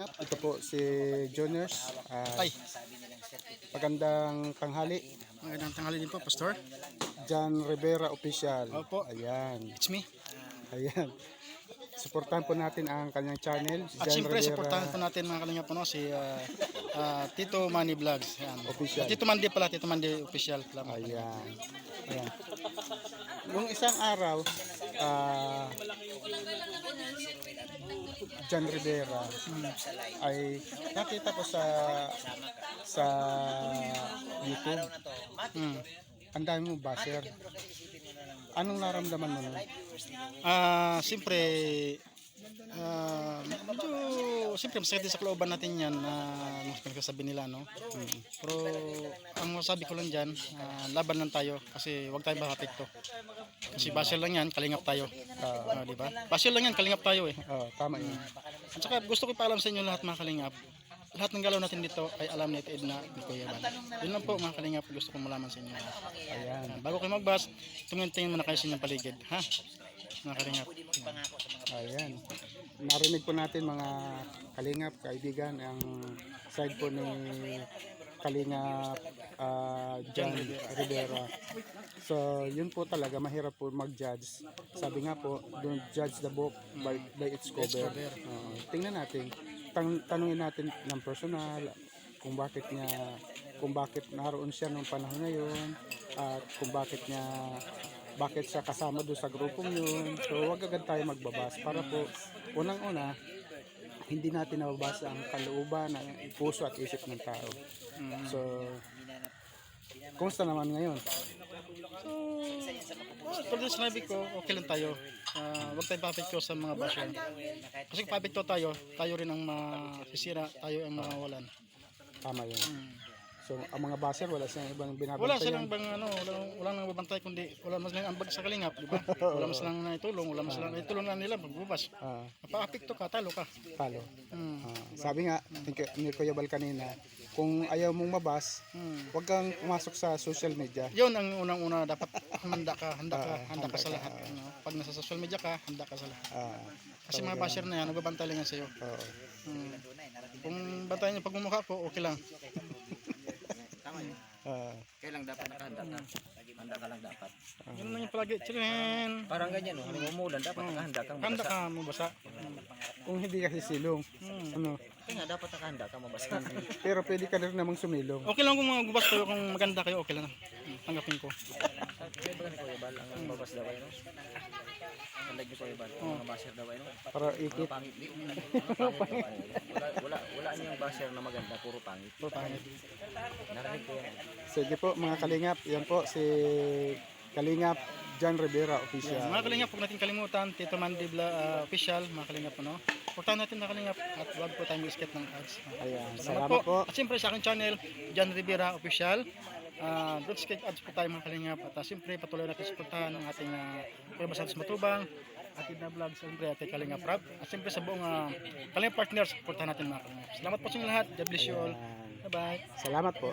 Ito po si Juniors. Ay, Magandang tanghali. magandang tanghali din po, Pastor. John Rivera Official. Opo. Ayan. It's me. Ayan. Suportahan po natin ang kanyang channel. At siyempre, supportahan po natin mga kalingap po, no, si Tito Manny Vlogs. Yan. Official. Tito Mandy pala, Tito Mandy Official. Ayan. Ayan. Nung isang araw, John Rivera ay nakita ko sa YouTube. Ang dami mo basher. Anong naramdaman mo nun? Siyempre, siyempre masakit din sa kalooban natin yan na nagsasabi nila, no? Pero ang masabi ko lang dyan, laban lang tayo kasi huwag tayo makapekto. Kasi basher lang yan, kalingap tayo. Di ba? Basher lang yan, kalingap tayo eh. Tama yun. At saka gusto ko paalam sa inyo lahat mga kalingap. Lahat ng galaw natin dito ay alam ni Edna ni Kuya Ban. Yun lang po mga kalingap, gusto kong malaman sa inyo. Ayan. Bago kayo magbas, tingin muna kayo sa inyong paligid. Ha? Mga kalingap. Ayan. Narinig po natin mga kalingap, kaibigan, ang side po ni Kalingap John Rivera. So, yun po talaga, mahirap po mag-judge. Sabi nga po, don't judge the book by its cover. Tingnan natin, tanungin natin ng personal, kung bakit naroon siya nung panahon na yun, at kung bakit siya kasama doon sa grupong yun. So, wag agad tayo magbabas para po, unang-una, hindi natin nababasa ang kalooban, ang puso at isip ng tao. So, kumusta naman ngayon? Tulad sinabi ko, okay lang tayo. Huwag tayo papekto sa mga basher. Kasi kung papekto tayo rin ang masisira, tayo ang mawawalan. Tama yun. So, ang mga basher, wala silang ibang binabantayan. Wala silang walang nang babantay kundi wala mas lang ambag sa kalingap, di ba? Wala mas lang naitulong, wala mas lang naitulong na nila magbubas. Mapa-apekto ka, talo ka. Talo. Sabi nga ni Kuya Bal kanina, kung ayaw mong mabas, huwag kang pumasok sa social media. Yun ang unang-una, dapat handa ka sa lahat. Pag nasa social media ka, handa ka sa lahat. Kasi mga basher na yan, nagbabantay lang yan sa'yo. Kung bantayan niyo pag mumukha ko, okay lang. Kailang dapat nakahanda ka. Handa ka lang dapat. Yun lang yung palagi. Chilen. Parang ganyan, no? Halimbawa umulan, dapat nakahanda kang Handa mabasa. ka mabasa. Kung hindi kasi silong, ano, Kaya nga, dapat nakahanda kang mabasa. pero pwede ka rin namang sumilong. Okay lang kung magbabas kayo, kung maganda kayo, okay lang. Tanggapin ko. Kaya ba ni Kuya Bal, ang babas daw ay, no? Ang lag ni Kuya Bal, ang mga basher daw ay, no? Para ikit. Pangit, di. Wala niyang basher na maganda, puro pangit. Puro pangit. Narinig ko yan. Sige po mga kalingap, yan po si Kalingap John Rivera Official. Mga kalingap, huwag natin kalimutan, Tito Mandy Official, mga kalingap, no? Portahan natin mga kalingap at huwag po tayo mag-skip ng ads. Ayan, Salamat salamat po. At siyempre sa aking channel, John Rivera Official. Don't skip ads po tayo mga kalingap. At siyempre patuloy natin suportahan ang ating Kuya Santos Matubang, ating na vlog, siyempre ating Kalingap Rap. At siyempre sa buong Kalingap partners, suportahan natin mga kalingap. Salamat po sa inyo lahat. God bless you all. Bye-bye. Salamat po.